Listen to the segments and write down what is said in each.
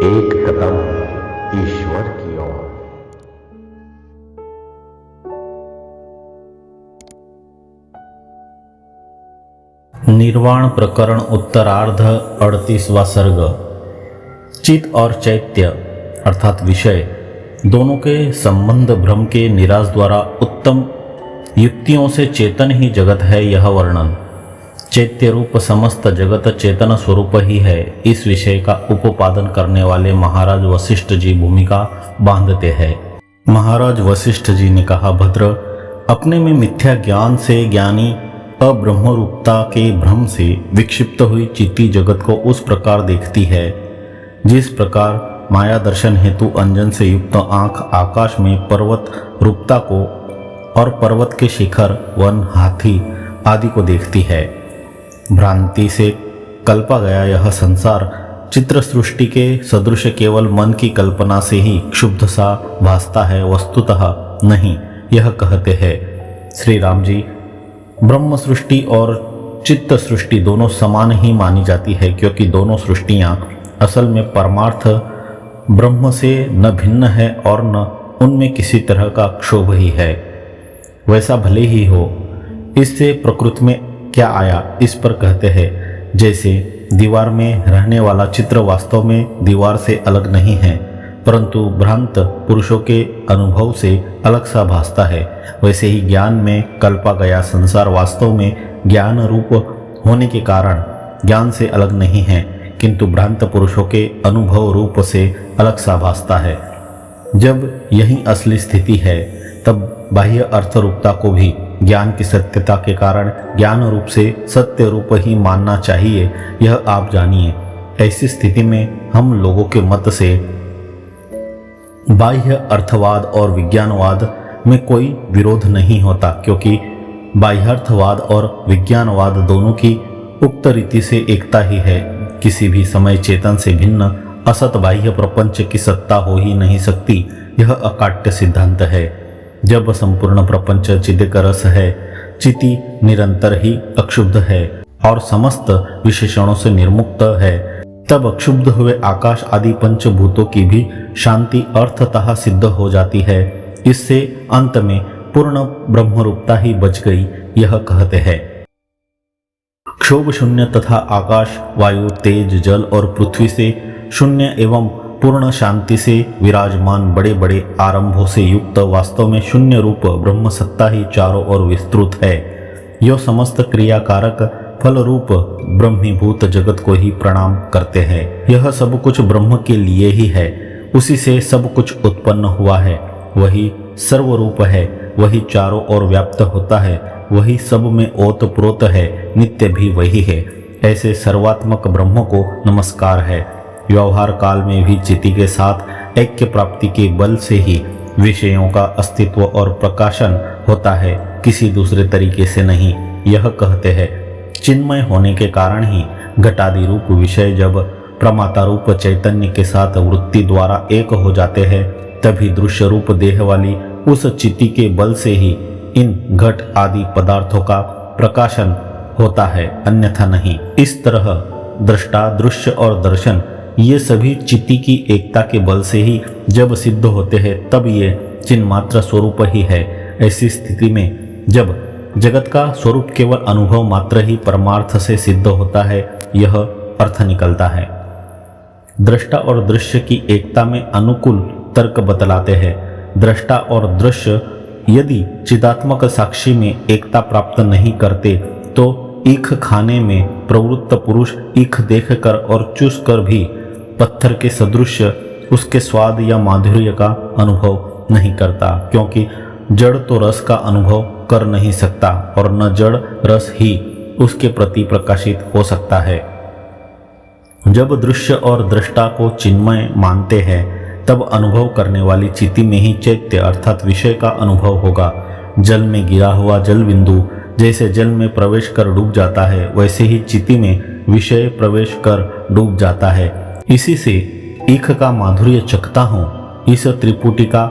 एक कदम ईश्वर की ओर। निर्वाण प्रकरण उत्तरार्ध 38वां सर्ग। चित और चैत्य अर्थात विषय दोनों के संबंध भ्रम के निराश द्वारा उत्तम युक्तियों से चेतन ही जगत है, यह वर्णन। चैत्य रूप समस्त जगत चेतन स्वरूप ही है, इस विषय का उपोपादन करने वाले महाराज वशिष्ठ जी भूमिका बांधते हैं। महाराज वशिष्ठ जी ने कहा, भद्र, अपने में मिथ्या ज्ञान से ज्ञानी अब्रह्मरूपता के भ्रम से विक्षिप्त हुई चित्ती जगत को उस प्रकार देखती है जिस प्रकार माया दर्शन हेतु अंजन से युक्त आंख आकाश में पर्वत रूपता को और पर्वत के शिखर, वन, हाथी आदि को देखती है। भ्रांति से कल्पा गया यह संसार चित्र सृष्टि के सदृश केवल मन की कल्पना से ही क्षुब्ध सा भासता है, वस्तुतः नहीं, यह कहते हैं। श्री राम जी, ब्रह्म सृष्टि और चित्त सृष्टि दोनों समान ही मानी जाती है, क्योंकि दोनों सृष्टियां असल में परमार्थ ब्रह्म से न भिन्न है और न उनमें किसी तरह का क्षोभ ही है। वैसा भले ही हो, इससे प्रकृति में क्या आया, इस पर कहते हैं, जैसे दीवार में रहने वाला चित्र वास्तव में दीवार से अलग नहीं है, परंतु भ्रांत पुरुषों के अनुभव से अलग सा भासता है, वैसे ही ज्ञान में कल्पा गया संसार वास्तव में ज्ञान रूप होने के कारण ज्ञान से अलग नहीं है, किंतु भ्रांत पुरुषों के अनुभव रूप से अलग सा भासता है। जब यही असली स्थिति है, तब बाह्य अर्थ रूपता को भी ज्ञान की सत्यता के कारण ज्ञान रूप से सत्य रूप ही मानना चाहिए, यह आप जानिए। ऐसी स्थिति में हम लोगों के मत से बाह्य अर्थवाद और विज्ञानवाद में कोई विरोध नहीं होता, क्योंकि बाह्यार्थवाद और विज्ञानवाद दोनों की उक्त रीति से एकता ही है। किसी भी समय चेतन से भिन्न असत बाह्य प्रपंच की सत्ता हो ही नहीं सकती, यह अकाट्य सिद्धांत है। जब संपूर्ण प्रपंच चिदिक रस है, चिति निरंतर ही अक्षुब्ध है और समस्त विशेषणों से निर्मुक्त है, तब अक्षुब्ध हुए आकाश आदि पंचभूतों की भी शांति अर्थतः सिद्ध हो जाती है। इससे अंत में पूर्ण ब्रह्मरूपता ही बच गई, यह कहते हैं। क्षोभ शून्य तथा आकाश, वायु, तेज, जल और पृथ्वी से शून्य एवं पूर्ण शांति से विराजमान बड़े बड़े आरंभों से युक्त वास्तव में शून्य रूप ब्रह्म सत्ता ही चारों ओर विस्तृत है। यो समस्त क्रियाकारक फल रूप ब्रह्मीभूत जगत को ही प्रणाम करते हैं। यह सब कुछ ब्रह्म के लिए ही है, उसी से सब कुछ उत्पन्न हुआ है, वही सर्वरूप है, वही चारों ओर व्याप्त होता है, वही सब में ओतप्रोत है, नित्य भी वही है। ऐसे सर्वात्मक ब्रह्म को नमस्कार है। व्यवहार काल में भी चिति के साथ ऐक्य प्राप्ति के बल से ही विषयों का अस्तित्व और प्रकाशन होता है, किसी दूसरे तरीके से नहीं। यह कहते हैं, चिन्मय होने के कारण ही घटादि रूप विषय जब प्रमाता रूप चैतन्य के साथ वृत्ति द्वारा एक हो जाते हैं, तभी दृश्य रूप देह वाली उस चिति के बल से ही इन घट आदि पदार्थों का प्रकाशन होता है, अन्यथा नहीं। इस तरह दृष्टा, दृश्य और दर्शन ये सभी चित्ती की एकता के बल से ही जब सिद्ध होते हैं, तब ये चिन्मात्र स्वरूप ही है। ऐसी स्थिति में जब जगत का स्वरूप केवल अनुभव मात्र ही परमार्थ से सिद्ध होता है, यह अर्थ निकलता है। दृष्टा और दृश्य की एकता में अनुकूल तर्क बतलाते हैं। दृष्टा और दृश्य यदि चिदात्मक साक्षी में एकता प्राप्त नहीं करते, तो ईख खाने में प्रवृत्त पुरुष ईख देखकर और चूस कर भी पत्थर के सदृश उसके स्वाद या माधुर्य का अनुभव नहीं करता, क्योंकि जड़ तो रस का अनुभव कर नहीं सकता और न जड़ रस ही उसके प्रति प्रकाशित हो सकता है। जब दृश्य और दृष्टा को चिन्मय मानते हैं, तब अनुभव करने वाली चिति में ही चैत्य अर्थात विषय का अनुभव होगा। जल में गिरा हुआ जल बिंदु जैसे जल में प्रवेश कर डूब जाता है, वैसे ही चिति में विषय प्रवेश कर डूब जाता है। इसी से ईख का माधुर्य चखता हूँ, इस त्रिपुटी का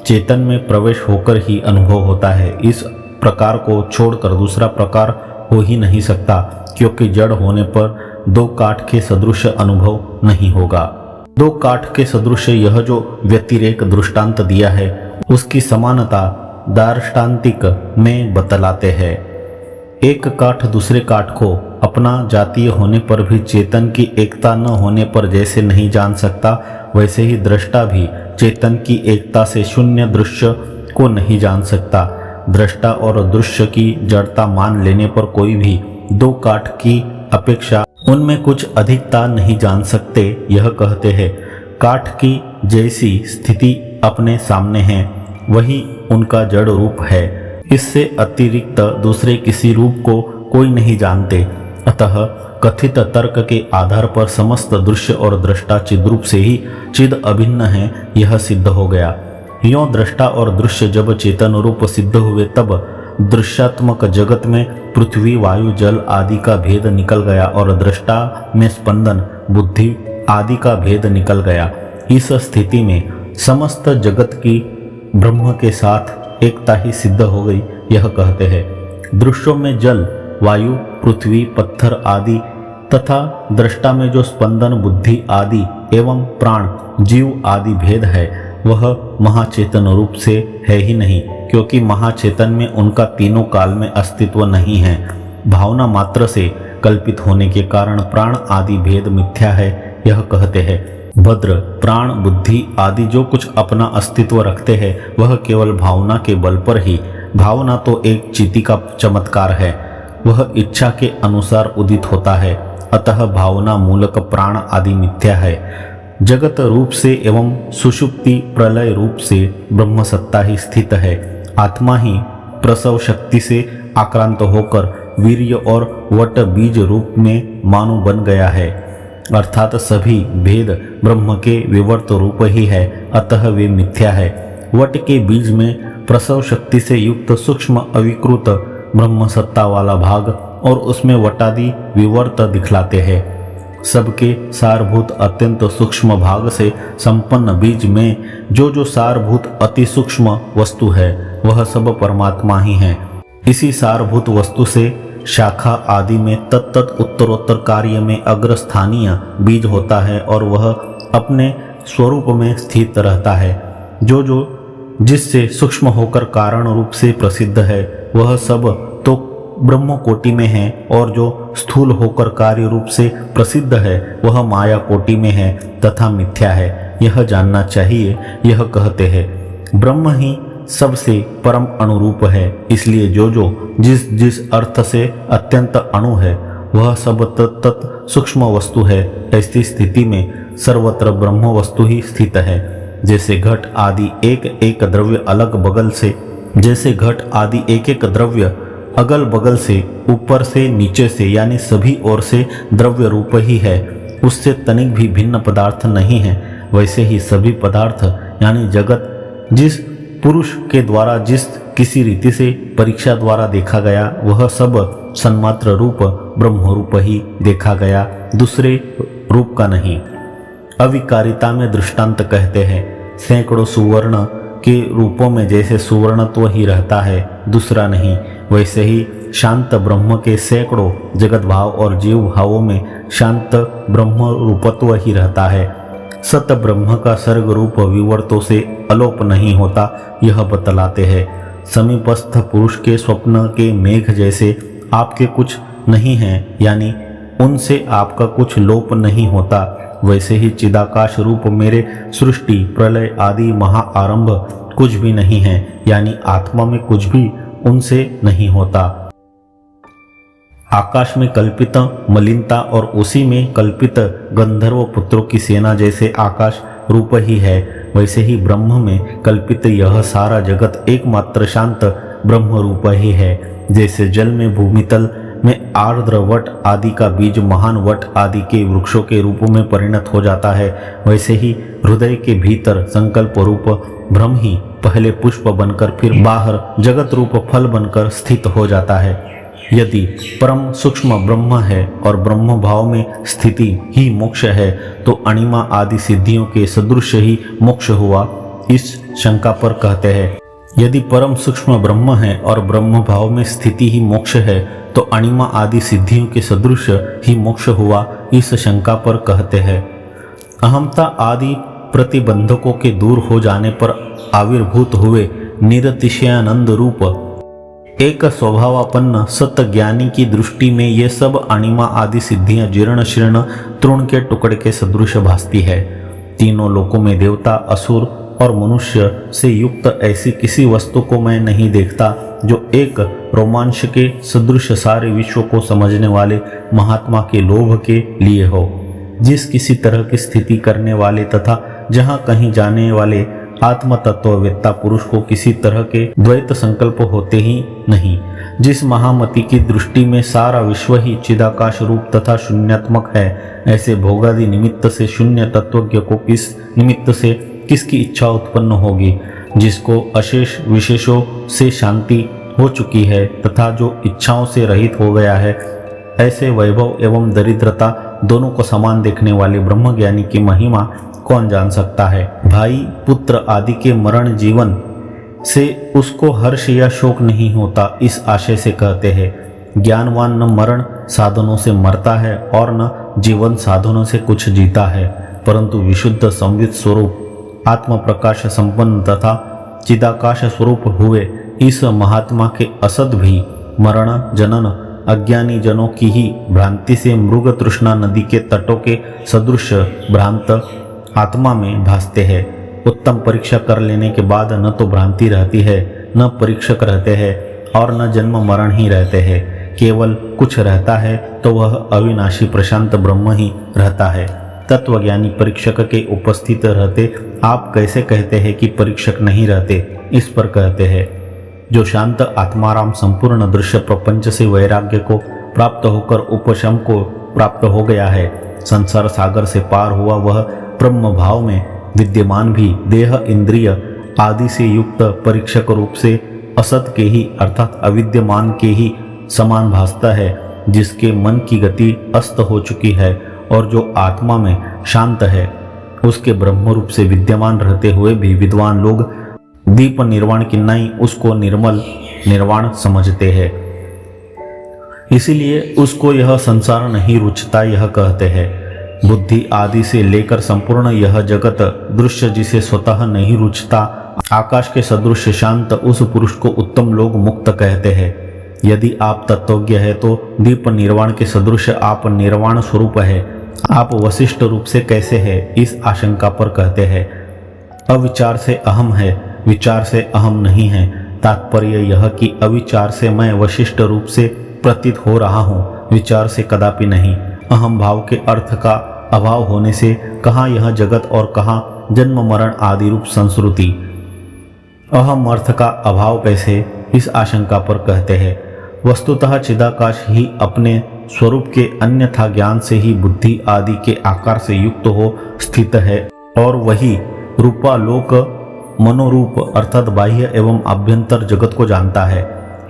चेतन में प्रवेश होकर ही अनुभव होता है। इस प्रकार को छोड़कर दूसरा प्रकार हो ही नहीं सकता, क्योंकि जड़ होने पर दो काठ के सदृश अनुभव नहीं होगा। दो काठ के सदृश यह जो व्यतिरेक दृष्टांत दिया है उसकी समानता दार्ष्टान्तिक में बतलाते हैं। एक काठ दूसरे काठ को अपना जातीय होने पर भी चेतन की एकता न होने पर जैसे नहीं जान सकता, वैसे ही दृष्टा भी चेतन की एकता से शून्य दृश्य को नहीं जान सकता। दृष्टा और दृश्य की जड़ता मान लेने पर कोई भी दो काठ की अपेक्षा उनमें कुछ अधिकता नहीं जान सकते। यह कहते हैं काठ की जैसी स्थिति अपने सामने है वही उनका जड़ रूप है, इससे अतिरिक्त दूसरे किसी रूप को कोई नहीं जानते। अतः कथित तर्क के आधार पर समस्त दृश्य और दृष्टा चिद्रूप से ही चिद अभिन्न है, यह सिद्ध हो गया। यों दृष्टा और दृश्य जब चेतन रूप सिद्ध हुए तब दृश्यात्मक जगत में पृथ्वी वायु जल आदि का भेद निकल गया और दृष्टा में स्पंदन बुद्धि आदि का भेद निकल गया। इस स्थिति में समस्त जगत की ब्रह्म के साथ एकता ही सिद्ध हो गई। यह कहते हैं दृश्यों में जल वायु पृथ्वी पत्थर आदि तथा दृष्टा में जो स्पंदन बुद्धि आदि एवं प्राण जीव आदि भेद है वह महाचेतन रूप से है ही नहीं, क्योंकि महाचेतन में उनका तीनों काल में अस्तित्व नहीं है। भावना मात्र से कल्पित होने के कारण प्राण आदि भेद मिथ्या है। यह कहते हैं भद्र प्राण बुद्धि आदि जो कुछ अपना अस्तित्व रखते हैं वह केवल भावना के बल पर ही, भावना तो एक चीति का चमत्कार है, वह इच्छा के अनुसार उदित होता है। अतः भावना मूलक प्राण आदि मिथ्या है। जगत रूप से एवं सुषुप्ति प्रलय रूप से ब्रह्म सत्ता ही स्थित है। आत्मा ही प्रसव शक्ति से आक्रांत होकर वीर्य और वट बीज रूप में मानो बन गया है, अर्थात सभी भेद ब्रह्म के विवर्त रूप ही है, अतः वे मिथ्या है। वट के बीज में प्रसव शक्ति से युक्त सूक्ष्म अविकृत ब्रह्म सत्ता वाला भाग और उसमें वटादि विवर्त दिखलाते हैं। सबके सारभूत अत्यंत सूक्ष्म भाग से संपन्न बीज में जो जो सारभूत अति सूक्ष्म वस्तु है वह सब परमात्मा ही है। इसी सारभूत वस्तु से शाखा आदि में तत्त उत्तरोत्तर कार्य में अग्रस्थानीय बीज होता है और वह अपने स्वरूप में स्थित रहता है। जो जो जिससे सूक्ष्म होकर कारण रूप से प्रसिद्ध है वह सब तो ब्रह्म कोटि में है, और जो स्थूल होकर कार्य रूप से प्रसिद्ध है वह माया कोटि में है तथा मिथ्या है। यह जानना चाहिए। यह कहते हैं ब्रह्म ही सबसे परम अनुरूप है, इसलिए जो जो जिस जिस अर्थ से अत्यंत अणु है वह सब तत्त सूक्ष्म वस्तु है। ऐसी स्थिति में सर्वत्र ब्रह्म वस्तु ही स्थित है। जैसे घट आदि एक एक द्रव्य अलग बगल से, जैसे घट आदि एक एक द्रव्य अगल बगल से ऊपर से नीचे से यानी सभी ओर से द्रव्य रूप ही है, उससे तनिक भी भिन्न पदार्थ नहीं है, वैसे ही सभी पदार्थ यानी जगत जिस पुरुष के द्वारा जिस किसी रीति से परीक्षा द्वारा देखा गया वह सब सन्मात्र रूप ब्रह्म रूप ही देखा गया, दूसरे रूप का नहीं। अविकारिता में दृष्टांत कहते हैं सैकड़ों सुवर्ण के रूपों में जैसे सुवर्णत्व ही रहता है दूसरा नहीं, वैसे ही शांत ब्रह्म के सैकड़ों जगत भाव और जीव भावों में शांत ब्रह्म रूपत्व ही रहता है। सत ब्रह्म का सर्ग रूप विवर्तों से अलोप नहीं होता, यह बतलाते हैं। समीपस्थ पुरुष के स्वप्न के मेघ जैसे आपके कुछ नहीं हैं, यानी उनसे आपका कुछ लोप नहीं होता, वैसे ही चिदाकाश रूप मेरे सृष्टि प्रलय आदि महाआरंभ कुछ भी नहीं है, यानी आत्मा में कुछ भी उनसे नहीं होता। आकाश में कल्पित मलिनता और उसी में कल्पित गंधर्व पुत्रों की सेना जैसे आकाश रूप ही है, वैसे ही ब्रह्म में कल्पित यह सारा जगत एकमात्र शांत ब्रह्म रूप ही है। जैसे जल में भूमितल में आर्द्र वट आदि का बीज महान वट आदि के वृक्षों के रूप में परिणत हो जाता है, वैसे ही हृदय के भीतर संकल्प रूप ब्रह्म ही पहले पुष्प बनकर फिर बाहर जगत रूप फल बनकर स्थित हो जाता है। यदि परम सूक्ष्म ब्रह्म है और ब्रह्म भाव में स्थिति ही मोक्ष है तो अणिमा आदि सिद्धियों के सदृश ही मोक्ष हुआ, इस शंका पर कहते हैं यदि परम सूक्ष्म ब्रह्म है और ब्रह्म भाव में स्थिति ही मोक्ष है तो अणिमा आदि सिद्धियों के सदृश ही मोक्ष हुआ, इस शंका पर कहते हैं अहमता आदि प्रतिबंधकों के दूर हो जाने पर आविर्भूत हुए निरतिशयानंद रूप एक स्वभावापन्न सत्य ज्ञानी की दृष्टि में ये सब अणिमा आदि सिद्धियां जीर्ण शीर्ण तृण के टुकड़े के सदृश भासती है। तीनों लोकों में देवता, असुर और मनुष्य से युक्त ऐसी किसी वस्तु को मैं नहीं देखता जो एक रोमांच के सदृश सारे विश्व को समझने वाले महात्मा के लोभ के लिए हो। जिस किसी तरह की स्थिति करने वाले तथा जहाँ कहीं जाने वाले आत्म तत्ववेत्ता पुरुष को किसी तरह के द्वैत संकल्प होते ही नहीं। जिस महामति की दृष्टि में सारा विश्व ही चिदाकाश रूप तथा शून्यात्मक है, ऐसे भोगादि निमित्त से शून्य तत्वज्ञ को किस निमित्त से किसकी इच्छा उत्पन्न होगी। जिसको अशेष विशेषों से शांति हो चुकी है तथा जो इच्छाओं से रहित हो गया है, ऐसे वैभव एवं दरिद्रता दोनों को समान देखने वाले ब्रह्मज्ञानी की महिमा कौन जान सकता है। भाई पुत्र आदि के मरण जीवन से उसको हर्ष या शोक नहीं होता, इस आशय से कहते हैं ज्ञानवान न मरण साधनों से मरता है और न जीवन साधनों से कुछ जीता है, परंतु विशुद्ध संवित स्वरूप आत्म प्रकाश संपन्न तथा चिदाकाश स्वरूप हुए इस महात्मा के असद भी मरण जनन अज्ञानी जनों की ही भ्रांति से मृग तृष्णा नदी के तटों के सदृश भ्रांत आत्मा में भासते हैं। उत्तम परीक्षा कर लेने के बाद न तो भ्रांति रहती है, न परीक्षक रहते हैं और न जन्म मरण ही रहते हैं। केवल कुछ रहता है तो वह अविनाशी प्रशांत ब्रह्म ही रहता है। तत्वज्ञानी परीक्षक के उपस्थित रहते आप कैसे कहते हैं कि परीक्षक नहीं रहते? इस पर कहते हैं जो शांत आत्माराम संपूर्ण दृश्य प्रपंच से वैराग्य को प्राप्त होकर उपशम को प्राप्त हो गया है, संसार सागर से पार हुआ, वह ब्रह्म भाव में विद्यमान भी देह इंद्रिय आदि से युक्त परीक्षक रूप से असत के ही अर्थात अविद्यमान के ही समान भासता है। जिसके मन की गति अस्त हो चुकी है और जो आत्मा में शांत है, उसके ब्रह्म रूप से विद्यमान रहते हुए भी विद्वान लोग दीप निर्वाण की नहीं उसको निर्मल निर्वाण समझते हैं। इसीलिए उसको यह संसार नहीं रुचता, यह कहते हैं बुद्धि आदि से लेकर संपूर्ण यह जगत दृश्य जिसे स्वतः नहीं रुचता, आकाश के सदृश शांत उस पुरुष को उत्तम लोग मुक्त कहते हैं। यदि आप तत्वज्ञ है तो दीप निर्वाण के सदृश आप निर्वाण स्वरूप है, आप वशिष्ठ रूप से कैसे है? इस आशंका पर कहते हैं अविचार से अहम है, विचार से अहम नहीं है। तात्पर्य यह कि अविचार से मैं वशिष्ठ रूप से प्रतीत हो रहा हूँ, विचार से कदापि नहीं। अहम भाव के अर्थ का अभाव होने से कहाँ यह जगत और कहाँ जन्म मरण आदि रूप संस्कृति। अहम अर्थ का अभाव कैसे? इस आशंका पर कहते हैं वस्तुतः चिदाकाश ही अपने स्वरूप के अन्यथा ज्ञान से ही बुद्धि आदि के आकार से युक्त हो स्थित है और वही रूपालोक मनोरूप अर्थात बाह्य एवं आभ्यंतर जगत को जानता है।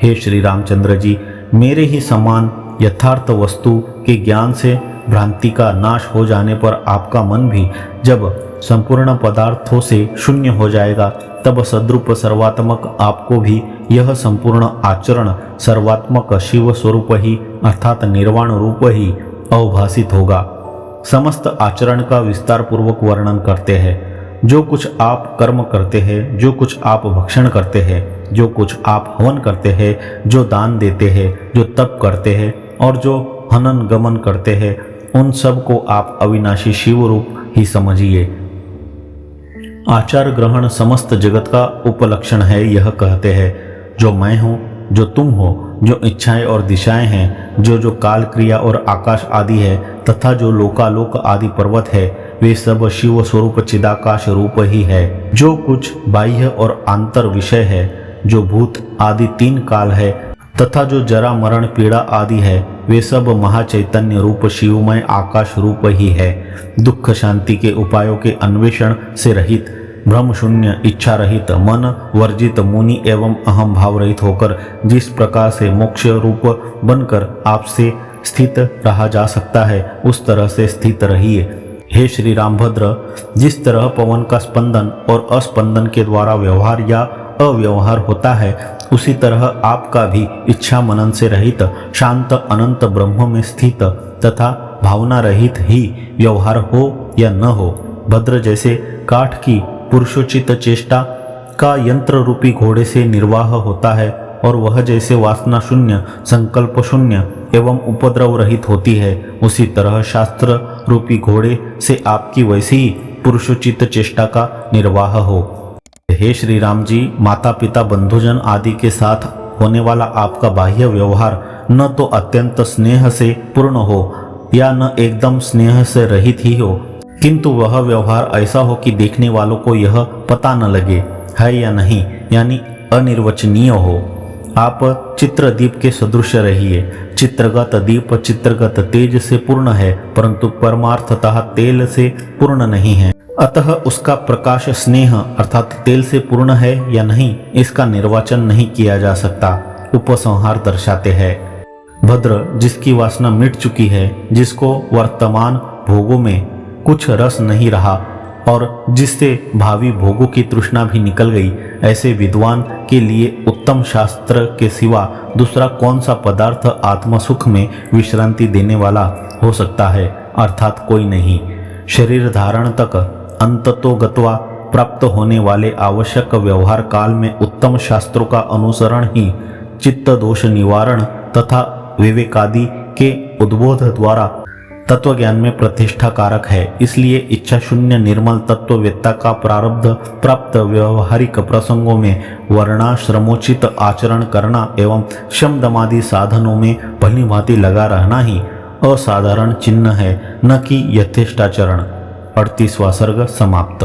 हे श्री रामचंद्र जी, मेरे ही समान यथार्थ वस्तु के ज्ञान से भ्रांति का नाश हो जाने पर आपका मन भी जब संपूर्ण पदार्थों से शून्य हो जाएगा, तब सद्रूप सर्वात्मक आपको भी यह संपूर्ण आचरण सर्वात्मक शिव स्वरूप ही अर्थात निर्वाण रूप ही अवभासित होगा। समस्त आचरण का विस्तार पूर्वक वर्णन करते हैं। जो कुछ आप कर्म करते हैं, जो कुछ आप भक्षण करते हैं, जो कुछ आप हवन करते हैं, जो दान देते हैं, जो तप करते हैं और जो हनन गमन करते हैं, उन सब को आप अविनाशी शिव रूप ही समझिए। आचार ग्रहण समस्त जगत का उपलक्षण है। यह कहते हैं जो मैं हूँ, जो तुम हो, जो इच्छाएं और दिशाएं हैं, जो काल क्रिया और आकाश आदि है तथा जो लोकालोक आदि पर्वत है, वे सब शिव स्वरूप चिदाकाश रूप ही है। जो कुछ बाह्य और आंतर विषय है, जो भूत आदि तीन काल है तथा जो जरा मरण पीड़ा आदि है, वे सब महाचैतन्य रूप शिवमय आकाश रूप ही है। दुख शांति के उपायों के अन्वेषण से रहित, भ्रम शून्य, इच्छा रहित, मन वर्जित मुनि एवं अहम भाव रहित होकर जिस प्रकार से मोक्ष रूप बनकर आपसे स्थित रहा जा सकता है, उस तरह से स्थित रहिए। हे श्री रामभद्र, जिस तरह पवन का स्पंदन और अस्पंदन के द्वारा व्यवहार या अव्यवहार होता है, उसी तरह आपका भी इच्छा मनन से रहित शांत अनंत ब्रह्म में स्थित तथा भावना रहित ही व्यवहार हो या न हो। भद्र जैसे काठ की पुरुषोचित चेष्टा का यंत्र रूपी घोड़े से निर्वाह होता है और वह जैसे वासना शून्य, संकल्प शून्य एवं उपद्रव रहित होती है, उसी तरह शास्त्र रूपी घोड़े से आपकी वैसी ही पुरुषोचित चेष्टा का निर्वाह हो। हे श्री राम जी, माता पिता बंधुजन आदि के साथ होने वाला आपका बाह्य व्यवहार न तो अत्यंत स्नेह से पूर्ण हो या न एकदम स्नेह से रहित ही हो, किंतु वह व्यवहार ऐसा हो कि देखने वालों को यह पता न लगे है या नहीं, यानी अनिर्वचनीय हो। आप चित्रदीप के सदृश रहिए। चित्रगत दीप चित्रगत तेज से पूर्ण है, परंतु परमार्थतः तेल से पूर्ण नहीं है। अतः उसका प्रकाश स्नेह अर्थात तेल से पूर्ण है या नहीं, इसका निर्वाचन नहीं किया जा सकता। उपसंहार दर्शाते हैं, भद्र जिसकी वासना मिट चुकी है, जिसको वर्तमान भोगों में कुछ रस नहीं रहा और जिससे भावी भोगों की तृष्णा भी निकल गई, ऐसे विद्वान के लिए उत्तम शास्त्र के सिवा दूसरा कौन सा पदार्थ आत्मसुख में विश्रांति देने वाला हो सकता है, अर्थात कोई नहीं। शरीर धारण तक अंततोगत्वा प्राप्त होने वाले आवश्यक व्यवहार काल में उत्तम शास्त्रों का अनुसरण ही चित्त दोष निवारण तथा विवेकादि के उद्बोध द्वारा तत्व ज्ञान में प्रतिष्ठा कारक है। इसलिए इच्छा शून्य निर्मल तत्ववेत्ता का प्रारब्ध प्राप्त व्यवहारिक प्रसंगों में वर्णाश्रमोचित आचरण करना एवं शम दमादि साधनों में भली भांति लगा रहना ही असाधारण चिन्ह है, न कि यथेष्टाचरण। 38वां सर्ग समाप्त।